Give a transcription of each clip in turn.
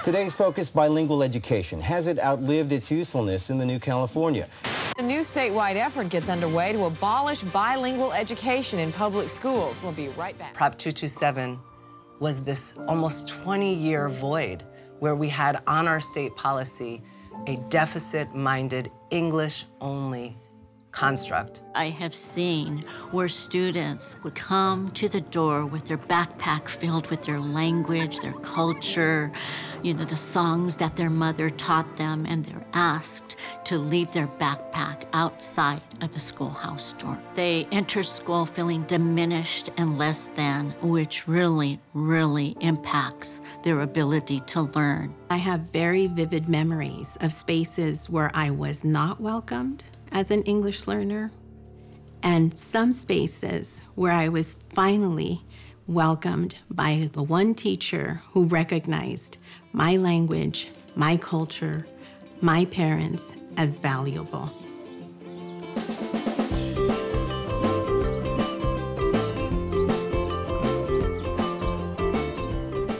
Today's focus, bilingual education. Has it outlived its usefulness in the new California? A new statewide effort gets underway to abolish bilingual education in public schools. We'll be right back. Prop 227 was this almost 20-year void where we had on our state policy a deficit-minded, English-only construct. I have seen where students would come to the door with their backpack filled with their language, their culture, the songs that their mother taught them, and they're asked to leave their backpack outside of the schoolhouse door. They enter school feeling diminished and less than, which really, really impacts their ability to learn. I have very vivid memories of spaces where I was not welcomed as an English learner, and some spaces where I was finally welcomed by the one teacher who recognized my language, my culture, my parents as valuable.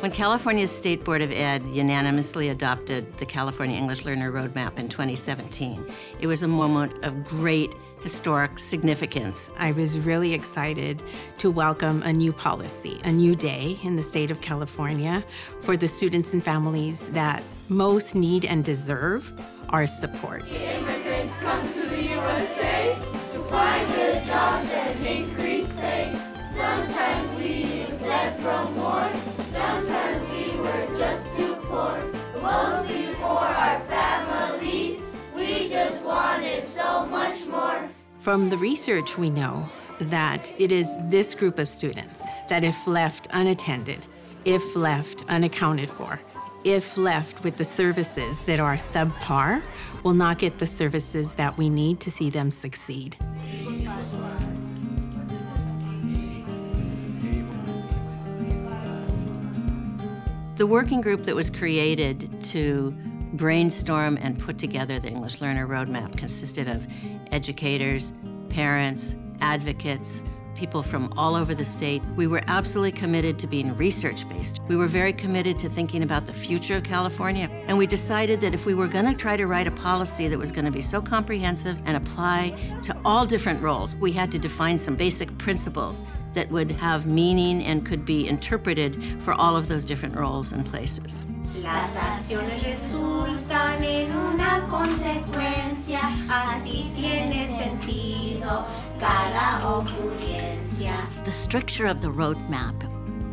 When California's State Board of Ed unanimously adopted the California English Learner Roadmap in 2017, it was a moment of great historic significance. I was really excited to welcome a new policy, a new day in the state of California for the students and families that most need and deserve our support. Immigrants come to the USA to find good jobs and increase pay. Sometimes we fled from war. Sometimes we were just too poor, mostly for our families. We just wanted so much more. From the research, we know that it is this group of students that if left unattended, if left unaccounted for, if left with the services that are subpar, will not get the services that we need to see them succeed. The working group that was created to brainstorm and put together the English Learner Roadmap consisted of educators, parents, advocates, people from all over the state. We were absolutely committed to being research-based. We were very committed to thinking about the future of California, and we decided that if we were going to try to write a policy that was going to be so comprehensive and apply to all different roles, we had to define some basic principles that would have meaning and could be interpreted for all of those different roles and places. Las acciones resultan en una consecuencia, así tiene sentido cada ocurrencia. The structure of the roadmap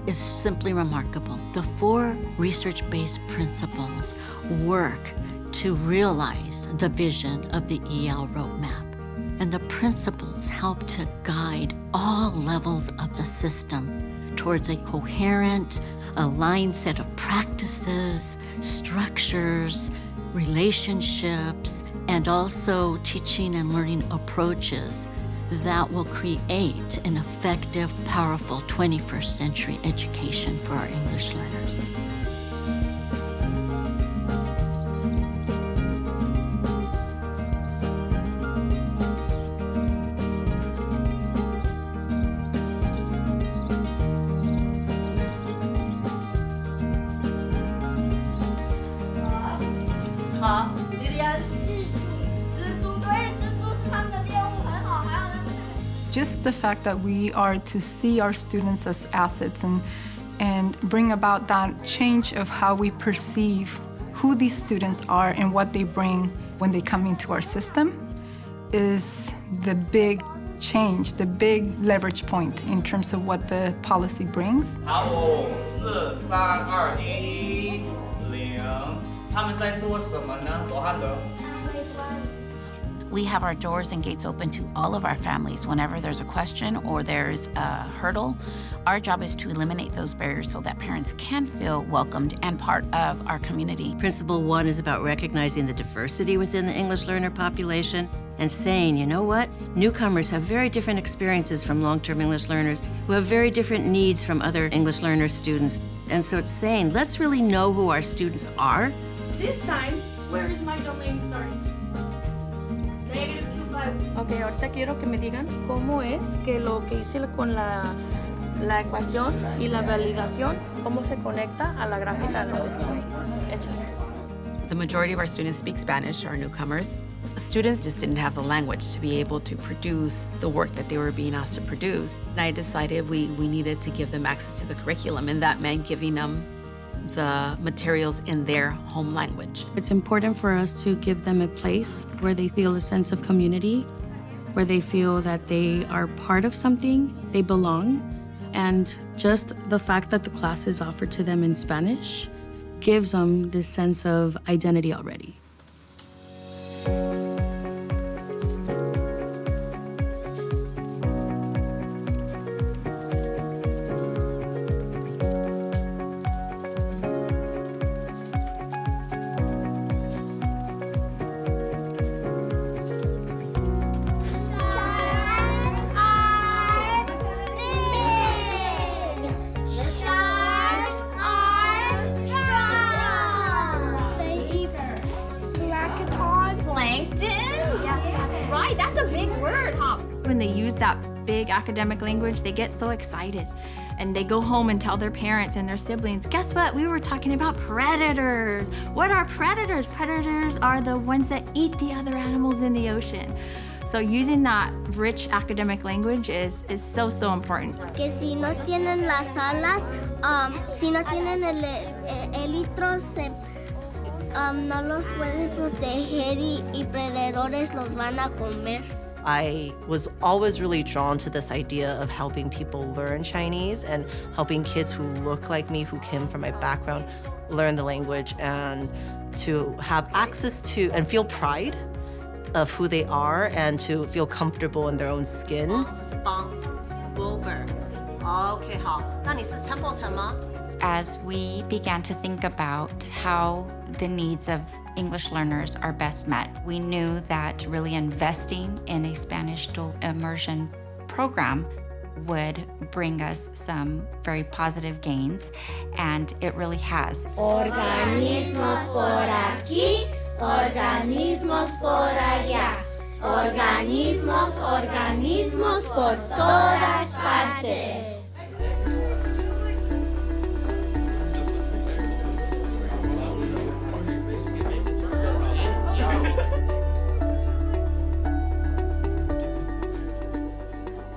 is simply remarkable. The 4 research-based principles work to realize the vision of the EL roadmap. And the principles help to guide all levels of the system towards a coherent, aligned set of practices, structures, relationships, and also teaching and learning approaches that will create an effective, powerful 21st century education for our English learners. Just the fact that we are to see our students as assets and bring about that change of how we perceive who these students are and what they bring when they come into our system is the big change, the big leverage point in terms of what the policy brings. 5、4、3、2、1、0。他们在做什么呢？罗汉德。 We have our doors and gates open to all of our families whenever there's a question or there's a hurdle. Our job is to eliminate those barriers so that parents can feel welcomed and part of our community. Principle 1 is about recognizing the diversity within the English learner population and saying, you know what? Newcomers have very different experiences from long-term English learners who have very different needs from other English learner students. And so it's saying, let's really know who our students are. This time, where is my domain starting? -2 pi. Ok, ahorita quiero que me digan cómo es que lo que hice con la la ecuación y la validación, cómo se conecta a la gráfica de lo que se hecho. The majority of our students speak Spanish, our newcomers. Students just didn't have the language to be able to produce the work that they were being asked to produce. And I decided we needed to give them access to the curriculum, and that meant giving them the materials in their home language. It's important for us to give them a place where they feel a sense of community, where they feel that they are part of something, they belong, and just the fact that the class is offered to them in Spanish gives them this sense of identity already. When they use that big academic language, they get so excited. And they go home and tell their parents and their siblings, guess what? We were talking about predators. What are predators? Predators are the ones that eat the other animals in the ocean. So using that rich academic language is so, so important. Que si no tienen las alas, si no tienen el élitro, no los pueden proteger y predadores los van a comer. I was always really drawn to this idea of helping people learn Chinese and helping kids who look like me, who came from my background, learn the language and to have access to and feel pride of who they are and to feel comfortable in their own skin. As we began to think about how the needs of English learners are best met, we knew that really investing in a Spanish dual immersion program would bring us some very positive gains, and it really has. Organismos por aquí, organismos por allá. Organismos, organismos por todas partes.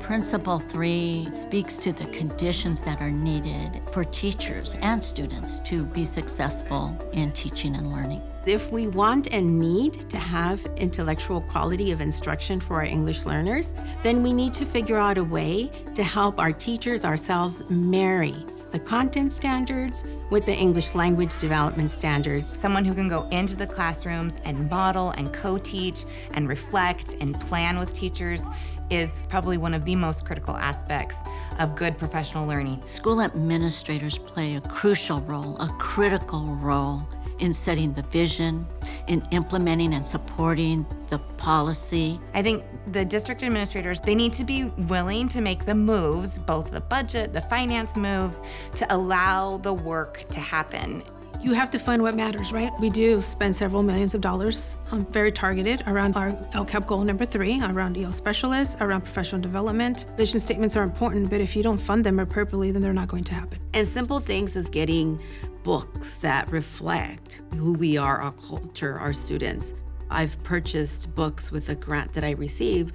Principle 3 speaks to the conditions that are needed for teachers and students to be successful in teaching and learning. If we want and need to have intellectual quality of instruction for our English learners, then we need to figure out a way to help our teachers ourselves marry the content standards with the English language development standards. Someone who can go into the classrooms and model and co-teach and reflect and plan with teachers is probably one of the most critical aspects of good professional learning. School administrators play a crucial role, a critical role in setting the vision, in implementing and supporting the policy. I think the district administrators, they need to be willing to make the moves, both the budget, the finance moves, to allow the work to happen. You have to fund what matters, right? We do spend several millions of dollars, very targeted around our LCAP goal number 3, around EL specialists, around professional development. Vision statements are important, but if you don't fund them appropriately, then they're not going to happen. And simple things is getting books that reflect who we are, our culture, our students. I've purchased books with a grant that I received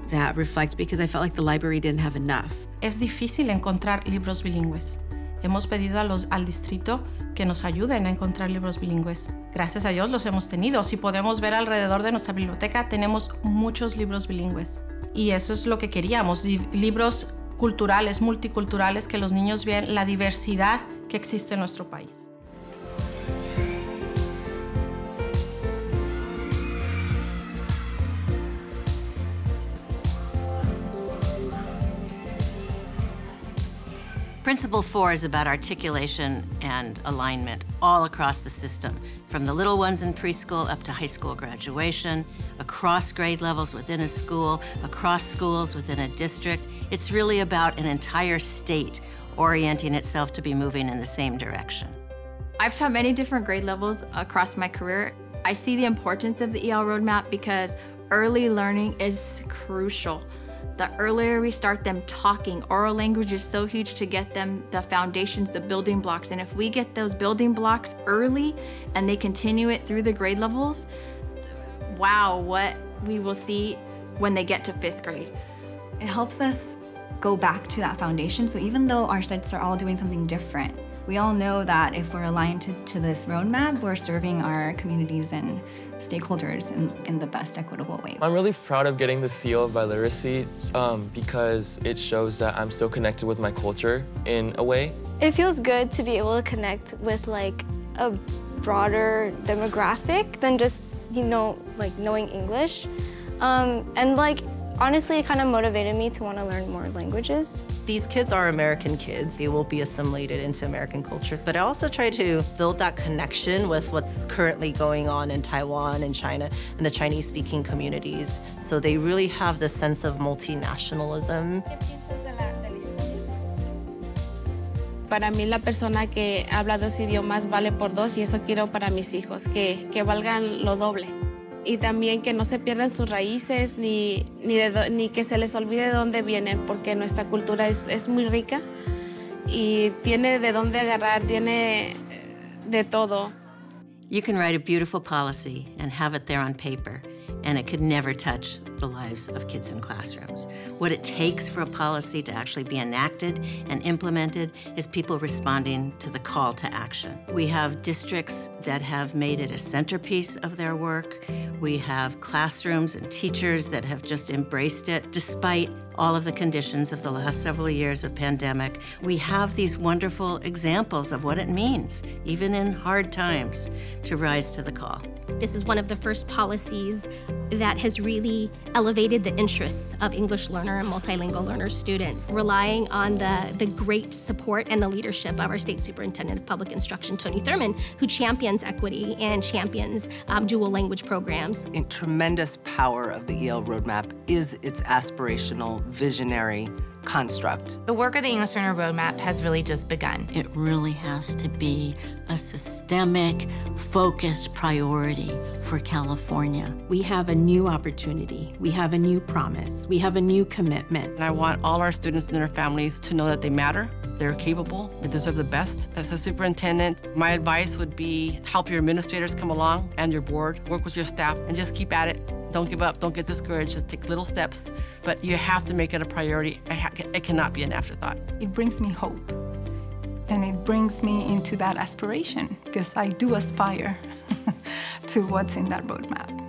that reflects because I felt like the library didn't have enough. Es difícil encontrar libros bilingües. Hemos pedido al distrito que nos ayuden a encontrar libros bilingües. Gracias a Dios los hemos tenido. Si podemos ver alrededor de nuestra biblioteca, tenemos muchos libros bilingües. Y eso es lo que queríamos, libros culturales, multiculturales, que los niños vean la diversidad que existe en nuestro país. Principle 4 is about articulation and alignment all across the system, from the little ones in preschool up to high school graduation, across grade levels within a school, across schools within a district. It's really about an entire state orienting itself to be moving in the same direction. I've taught many different grade levels across my career. I see the importance of the EL roadmap because early learning is crucial. The earlier we start them talking, oral language is so huge to get them the foundations, the building blocks. And if we get those building blocks early and they continue it through the grade levels, wow, what we will see when they get to 5th grade. It helps us go back to that foundation. So even though our studies are all doing something different, we all know that if we're aligned to this roadmap, we're serving our communities and stakeholders in the best equitable way. I'm really proud of getting the seal of biliteracy because it shows that I'm still connected with my culture in a way. It feels good to be able to connect with like a broader demographic than just, you know, like knowing English. And like, honestly, it kind of motivated me to want to learn more languages. These kids are American kids. They will be assimilated into American culture. But I also try to build that connection with what's currently going on in Taiwan and China and the Chinese-speaking communities. So they really have this sense of multinationalism. Para mí, la persona que habla 2 idiomas vale por 2 y eso quiero para mis hijos, que valgan lo doble. Y también que no se pierdan sus raíces ni que se les olvide de dónde vienen, porque nuestra cultura es muy rica y tiene de dónde agarrar, tiene de todo. You can write a beautiful policy and have it there on paper, and it could never touch the lives of kids in classrooms. What it takes for a policy to actually be enacted and implemented is people responding to the call to action. We have districts that have made it a centerpiece of their work. We have classrooms and teachers that have just embraced it despite all of the conditions of the last several years of pandemic. We have these wonderful examples of what it means, even in hard times, to rise to the call. This is one of the first policies that has really elevated the interests of English learner and multilingual learner students, relying on the great support and the leadership of our State Superintendent of Public Instruction, Tony Thurmond, who champions equity and champions dual language programs. A tremendous power of the EL Roadmap is its aspirational, visionary construct. The work of the English Learner Roadmap has really just begun. It really has to be a systemic, focused priority for California. We have a new opportunity. We have a new promise. We have a new commitment. And I want all our students and their families to know that they matter, they're capable, they deserve the best. As a superintendent, my advice would be help your administrators come along and your board, work with your staff, and just keep at it. Don't give up, don't get discouraged, just take little steps, but you have to make it a priority. It cannot be an afterthought. It brings me hope, and it brings me into that aspiration, because I do aspire to what's in that roadmap.